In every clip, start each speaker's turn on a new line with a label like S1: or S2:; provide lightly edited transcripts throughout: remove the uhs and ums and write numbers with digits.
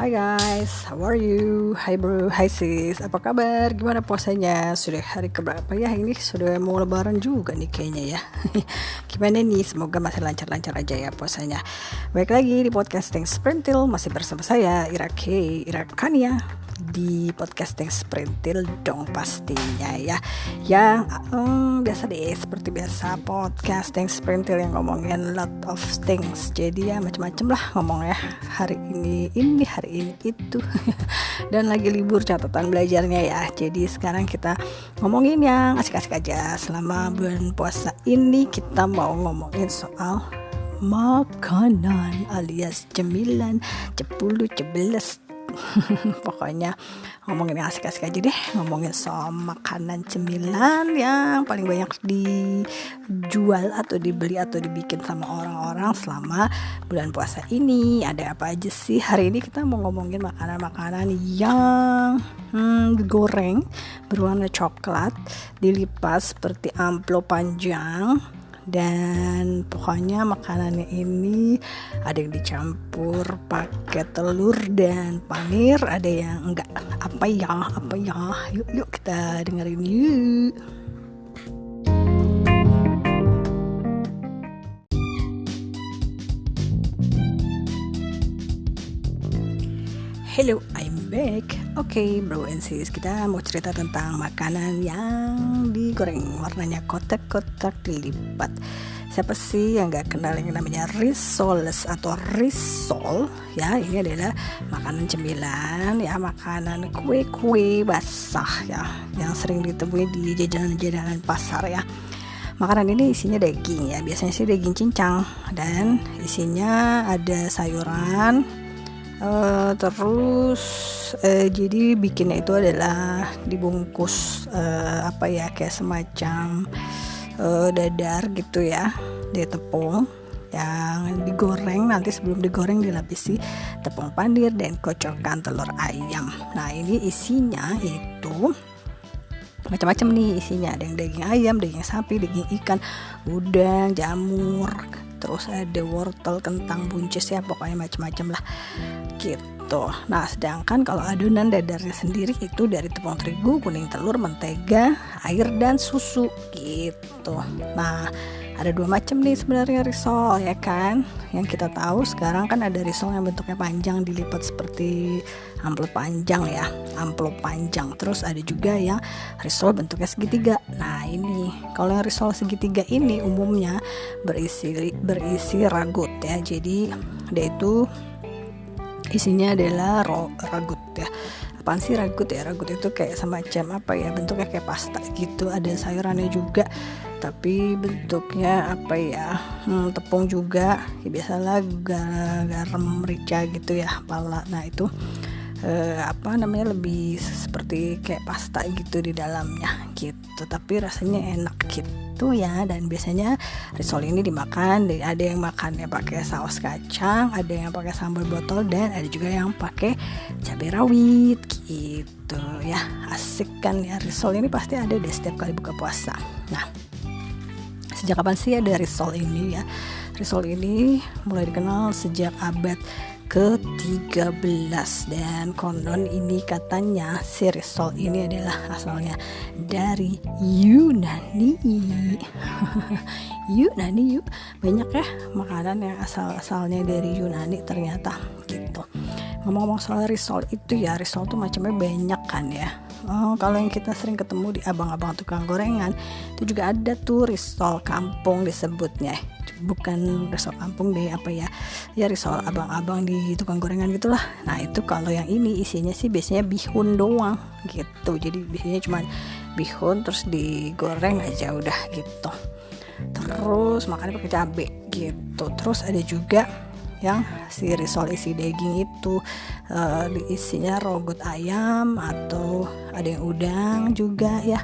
S1: Hai guys, how are you? Hai bro, hai sis, apa kabar? Gimana puasanya? Sudah hari keberapa ya ini? Sudah mau lebaran juga nih kayaknya ya. Gimana nih? Semoga masih lancar-lancar aja ya puasanya. Baik lagi di podcasting Sprintil, masih bersama saya Ira Kania di podcasting Sprintil dong pastinya ya. Yang biasa deh, seperti biasa podcasting Sprintil yang ngomongin lot of things. Jadi ya macam-macam lah ngomongnya. Hari ini itu dan lagi libur catatan belajarnya ya. Jadi sekarang kita ngomongin yang asik-asik aja. Selama bulan puasa ini kita mau ngomongin soal makanan alias cemilan, cepulu, cebeles. Pokoknya ngomongin yang asik-asik aja deh. Ngomongin soal makanan cemilan yang paling banyak dijual atau dibeli atau dibikin sama orang-orang selama bulan puasa ini. Ada apa aja sih? Hari ini kita mau ngomongin makanan-makanan yang digoreng berwarna coklat, dilipat seperti amplop panjang. Dan pokoknya makanannya ini ada yang dicampur pakai telur dan panir, ada yang enggak. Apa ya? Yuk kita dengerin yuk. Hello, I'm back. Oke, bro and sis, kita mau cerita tentang makanan yang digoreng, warnanya kotak-kotak dilipat. Siapa sih yang gak kenal yang namanya risoles atau risol? Ya, ini adalah makanan cemilan, ya, makanan kue-kue basah ya, yang sering ditemui di jajanan-jajanan pasar ya. Makanan ini isinya daging ya, biasanya sih daging cincang, dan isinya ada sayuran. Jadi bikinnya itu adalah dibungkus kayak semacam dadar gitu ya, di tepung yang digoreng. Nanti sebelum digoreng dilapisi tepung panir dan kocokan telur ayam. Nah, ini isinya itu macam-macam nih isinya. Ada yang daging ayam, daging sapi, daging ikan, udang, jamur, terus ada wortel, kentang, buncis ya, pokoknya macam-macam lah gitu. Nah, sedangkan kalau adonan dadarnya sendiri itu dari tepung terigu, kuning telur, mentega, air dan susu gitu. Nah, ada dua macam nih sebenarnya risol ya kan. Yang kita tahu sekarang kan ada risol yang bentuknya panjang dilipat seperti amplop panjang ya, amplop panjang. Terus ada juga yang risol bentuknya segitiga. Nah, ini kalau yang risol segitiga ini umumnya berisi ragut ya. Jadi dia itu isinya adalah ragut ya. Apaan sih ragut ya? Ragut itu kayak semacam bentuknya kayak pasta gitu. Ada sayurannya juga, tapi bentuknya tepung juga ya, biasalah garam, merica gitu ya, pala. Nah, itu lebih seperti kayak pasta gitu di dalamnya gitu, tapi rasanya enak gitu ya. Dan biasanya risol ini dimakan, ada yang makannya pakai saus kacang, ada yang pakai sambal botol, dan ada juga yang pakai cabai rawit gitu ya. Asik kan ya, risol ini pasti ada deh setiap kali buka puasa. Nah, sejak kapan sih ada risol ini ya? Risol ini mulai dikenal sejak abad ke-13, dan konon ini katanya si risol ini adalah asalnya dari Yunani. Yunani yuk, banyak ya makanan yang asalnya dari Yunani ternyata gitu. Ngomong-ngomong soal risol itu ya, risol tuh macamnya banyak kan ya. Kalau yang kita sering ketemu di abang-abang tukang gorengan itu juga ada tuh risol kampung disebutnya. Bukan risol kampung deh, ya risol abang-abang di tukang gorengan gitulah. Nah, itu kalau yang ini isinya sih biasanya bihun doang gitu. Jadi biasanya cuma bihun terus digoreng aja udah gitu. Terus makannya pakai cabai gitu. Terus ada juga yang si risol isi daging itu isinya rogut ayam, atau ada yang udang juga ya,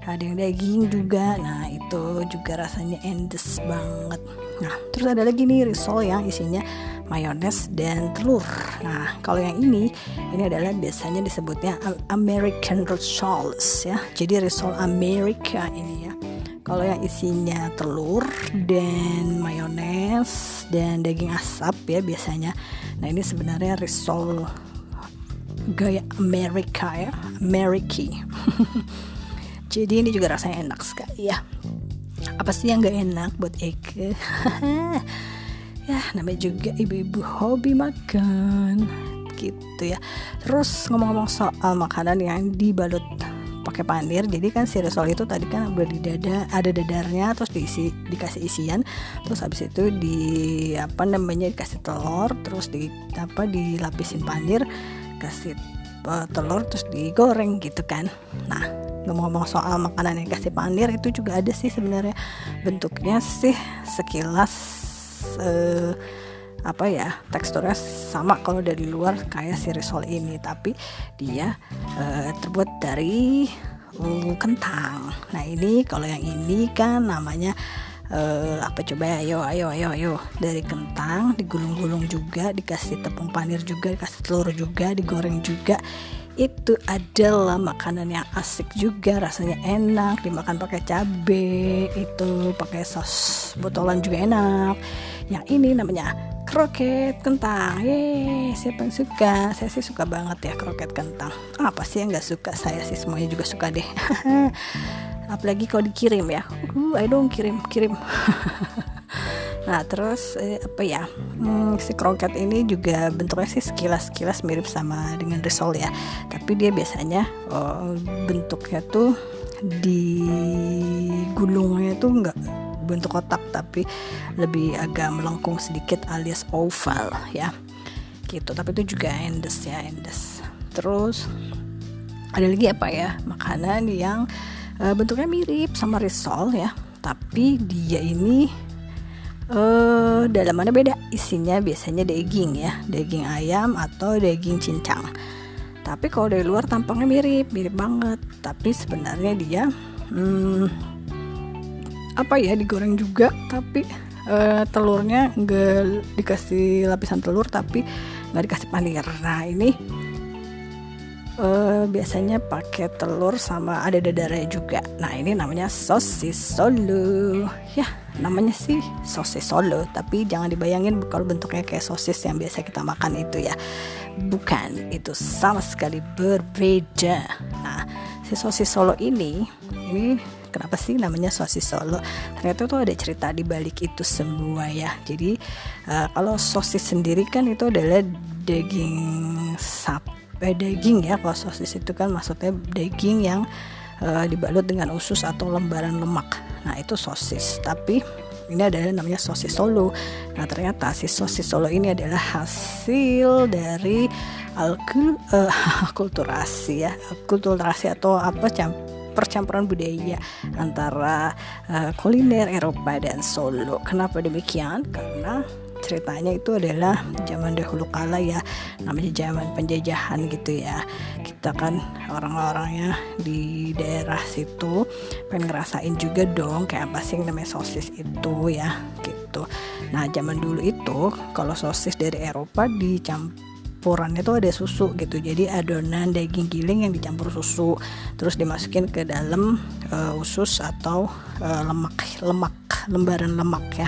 S1: ada yang daging juga. Nah, itu juga rasanya endes banget. Nah, terus ada lagi nih risol yang isinya mayones dan telur. Nah, kalau yang ini adalah biasanya disebutnya American risoles ya. Jadi risol Amerika ini ya. Kalau yang isinya telur dan mayones dan daging asap ya biasanya. Nah, ini sebenarnya risol gaya Amerika ya, Ameriki. Jadi ini juga rasanya enak sekali ya. Apa sih yang gak enak buat Eke? Ya namanya juga ibu-ibu hobi makan gitu ya. Terus ngomong-ngomong soal makanan yang dibalut pakai panir, jadi kan si risol itu tadi kan udah ada dadarnya, terus dikasih isian, terus habis itu dikasih telur, terus dilapisin panir, kasih telur, terus digoreng gitu kan. Nah ngomong-ngomong soal makanan yang kasih panir itu juga ada sih sebenarnya, bentuknya sih sekilas teksturnya sama kalau dari luar kayak si risol ini, tapi dia terbuat dari kentang. Nah ini kalau yang ini kan namanya ayo dari kentang digulung-gulung juga, dikasih tepung panir juga, dikasih telur juga, digoreng juga. Itu adalah makanan yang asik juga, rasanya enak, dimakan pakai cabe, itu pakai sos botolan juga enak. Yang ini namanya kroket kentang. Siapa yang suka? Saya sih suka banget ya kroket kentang. Apa sih yang gak suka? Saya sih semuanya juga suka deh. Apalagi kalau dikirim ya. Ayo dong kirim. Nah terus si kroket ini juga bentuknya sih sekilas mirip sama dengan risol ya, tapi dia biasanya bentuknya tuh digulungnya tuh nggak bentuk kotak, tapi lebih agak melengkung sedikit alias oval ya gitu. Tapi itu juga endes. Terus ada lagi makanan yang bentuknya mirip sama risol ya, tapi dia ini dalamannya beda, isinya biasanya daging ayam atau daging cincang. Tapi kalau dari luar tampangnya mirip banget, tapi sebenarnya dia digoreng juga, tapi telurnya nggak dikasih lapisan telur, tapi nggak dikasih panir. Nah ini biasanya pakai telur sama ada dadarnya juga. Nah ini namanya sosis Solo ya, namanya sih sosis Solo, tapi jangan dibayangin kalau bentuknya kayak sosis yang biasa kita makan itu ya, bukan, itu sama sekali berbeda. Nah si sosis Solo ini kenapa sih namanya sosis Solo? Ternyata tuh ada cerita di balik itu semua ya. Jadi kalau sosis sendiri kan itu adalah daging daging ya. Kalau sosis itu kan maksudnya daging yang dibalut dengan usus atau lembaran lemak. Nah itu sosis, tapi ini adalah namanya sosis Solo. Nah ternyata si sosis Solo ini adalah hasil dari akulturasi atau percampuran budaya antara kuliner Eropa dan Solo. Kenapa demikian? Karena ceritanya itu adalah zaman dahulu kala ya, namanya zaman penjajahan gitu ya. Kita kan orang-orangnya di daerah situ pengen ngerasain juga dong kayak apa sih namanya sosis itu ya gitu. Nah zaman dulu itu kalau sosis dari Eropa campurannya tuh ada susu gitu, jadi adonan daging giling yang dicampur susu terus dimasukin ke dalam usus atau lembaran lemak ya.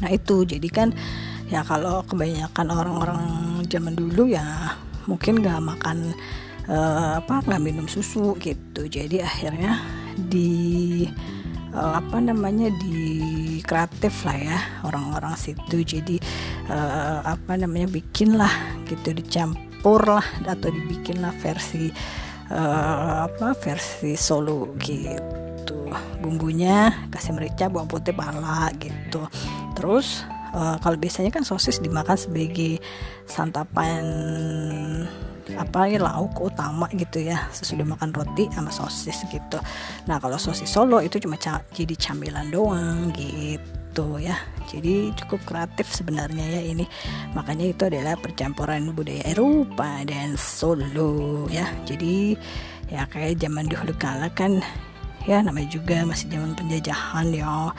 S1: Nah itu jadi kan ya kalau kebanyakan orang-orang zaman dulu ya mungkin nggak makan nggak minum susu gitu, jadi akhirnya di kreatif lah ya orang-orang situ, jadi bikin lah gitu, dicampur lah atau dibikin lah versi Solo gitu. Bumbunya kasih merica, bawang putih, pala gitu. Terus kalau biasanya kan sosis dimakan sebagai santapan lauk utama gitu ya, sesudah makan roti sama sosis gitu. Nah kalau sosis Solo itu cuma jadi camilan doang gitu ya, jadi cukup kreatif sebenarnya ya ini. Makanya itu adalah percampuran budaya Eropa dan Solo ya. Jadi ya kayak zaman dahulu kala kan ya, namanya juga masih zaman penjajahan ya,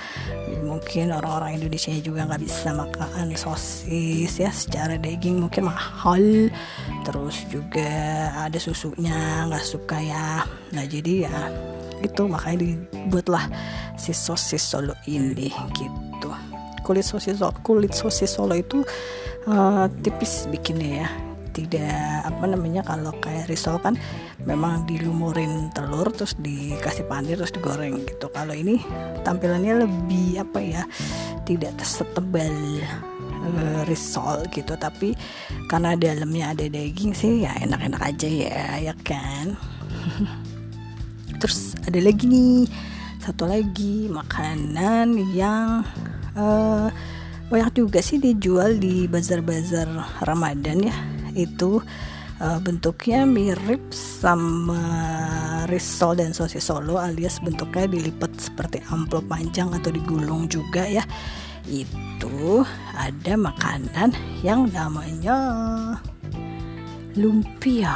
S1: mungkin orang-orang Indonesia juga nggak bisa makan sosis ya, secara daging mungkin mahal, terus juga ada susunya nggak suka ya. Nah jadi ya itu makanya dibuatlah si sosis Solo ini gitu. Kulit sosis Solo itu tipis bikinnya ya, tidak kalau kayak risol kan memang dilumurin telur terus dikasih panir terus digoreng gitu. Kalau ini tampilannya lebih tidak setebal risol gitu, tapi karena dalamnya ada daging sih ya enak-enak aja ya kan. Terus ada lagi nih, satu lagi makanan yang banyak juga sih dijual di bazar-bazar Ramadan ya. Itu bentuknya mirip sama risol dan sosis Solo, alias bentuknya dilipat seperti amplop panjang atau digulung juga ya. Itu ada makanan yang namanya lumpia.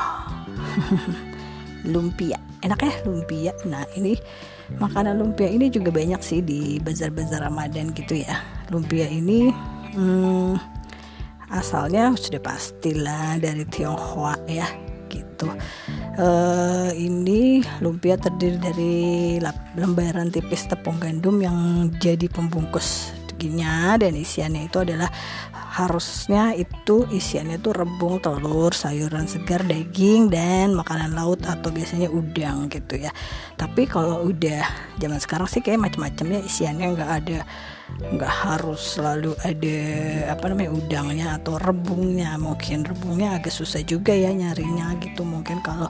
S1: Lumpia, enak ya lumpia. Nah ini makanan lumpia ini juga banyak sih di bazar-bazar Ramadan gitu ya. Lumpia ini asalnya sudah pastilah dari Tionghoa ya gitu. Ini lumpia terdiri dari lembaran tipis tepung gandum yang jadi pembungkus dan isiannya itu adalah isiannya itu rebung, telur, sayuran segar, daging, dan makanan laut atau biasanya udang gitu ya. Tapi kalau udah zaman sekarang sih kayak macam-macamnya isiannya nggak harus selalu ada udangnya atau rebungnya. Mungkin rebungnya agak susah juga ya nyarinya gitu. Mungkin kalau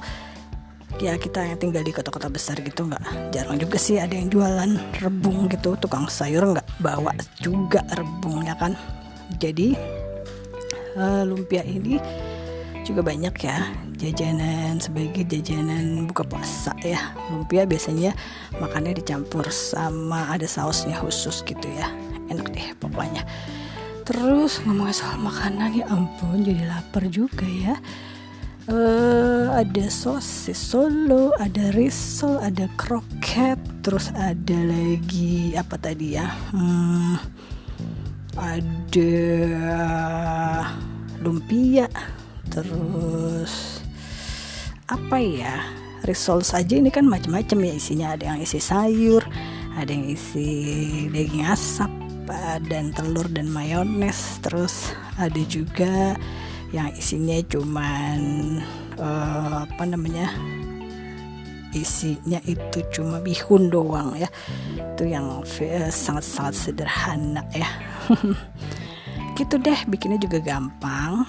S1: ya kita yang tinggal di kota-kota besar gitu jarang juga sih ada yang jualan rebung gitu. Tukang sayur nggak bawa juga rebungnya kan. Jadi lumpia ini juga banyak ya sebagai jajanan buka puasa ya. Lumpia biasanya makannya dicampur sama ada sausnya khusus gitu ya, enak deh pokoknya. Terus ngomongin soal makanan, ya ampun jadi lapar juga ya. Ada sosis Solo, ada risol, ada kroket, terus ada lagi ada lumpia, terus risol saja ini kan macam-macam ya isinya. Ada yang isi sayur, ada yang isi daging asap dan telur dan mayones, terus ada juga yang isinya cuman isinya itu cuma bihun doang ya. Itu yang sangat-sangat sederhana ya. Gitu deh, bikinnya juga gampang.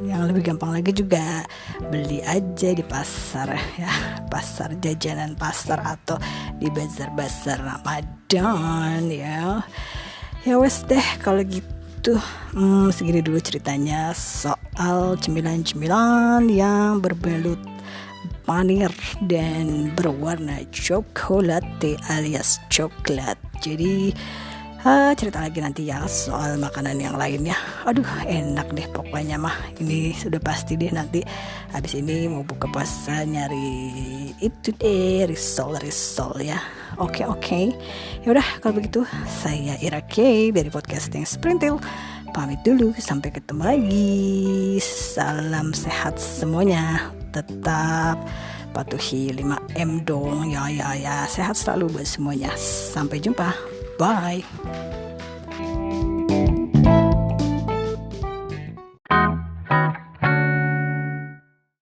S1: Yang lebih gampang lagi juga beli aja di pasar ya, pasar jajanan pasar atau di bazar-bazar Ramadan ya. Ya wes deh kalau gitu. Segini dulu ceritanya soal cemilan-cemilan yang berbalut panir dan berwarna coklat alias coklat. Jadi cerita lagi nanti ya soal makanan yang lainnya. Aduh enak deh pokoknya mah. Ini sudah pasti deh nanti habis ini mau buka puasa nyari itu deh risol ya. Oke. Yaudah kalau begitu saya Ira K dari Podcasting Sprintil pamit dulu, sampai ketemu lagi. Salam sehat semuanya. Tetap patuhi 5M dong ya. Sehat selalu buat semuanya. Sampai jumpa. Bye.